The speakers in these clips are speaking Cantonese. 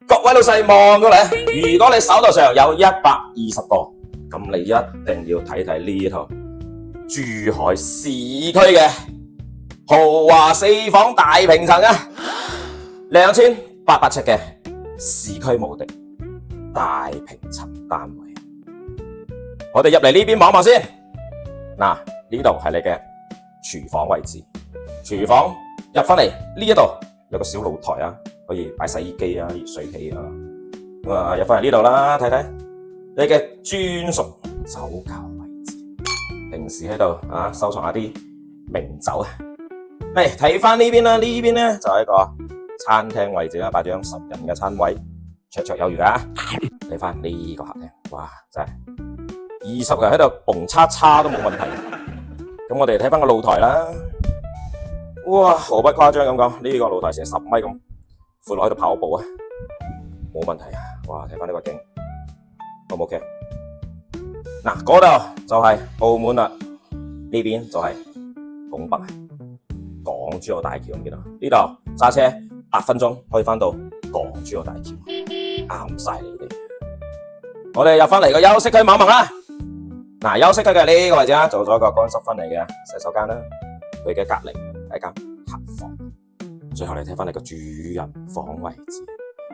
各位老細望過嚟，如果你手頭上有120個，咁你一定要睇睇呢一套珠海市區嘅豪華4房大平層啊，2800尺嘅市區無敵大平層單位。我哋入嚟呢邊望望先，嗱，呢度係你嘅廚房位置，廚房入返嚟呢一度有個小露台啊，可以擺洗衣機啊、熱水器啊，咁啊入返嚟呢度啦，睇睇你嘅專屬酒窖位置，平時喺度啊收藏下啲名酒啊。嚟睇返呢邊啦，呢邊咧就係一個餐廳位置啦，擺張10人嘅餐位，綽綽有餘啊。睇返呢個客廳，哇，真係20人喺度蹦叉叉都冇問題。咁我哋睇返個露台啦，哇，毫不誇張咁講，呢個露台成10米咁闊落喺度跑步啊，冇問題啊！哇，睇返呢個景，好唔 OK？嗱，嗰度就係澳門啦，呢邊就係拱北港珠澳大橋，咁見到呢度揸車8分鐘可以返到港珠澳大橋，啱晒你哋。我哋入返嚟個休息區望望啦。嗱，休息區嘅呢個位置啦，做咗一個乾濕分離嘅洗手間啦，佢嘅隔籬係間客房。最後你睇翻你個主人房位置，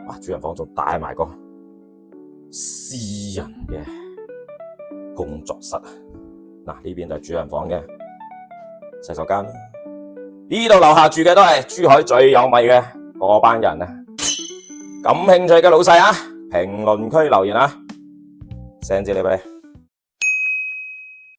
哇！主人房仲帶埋個私人嘅工作室啊！嗱，呢邊就係主人房嘅洗手間啦。呢度樓下住嘅都係珠海最有米嘅嗰班人啊！感興趣嘅老細啊，評論區留言啊！send 資料俾你。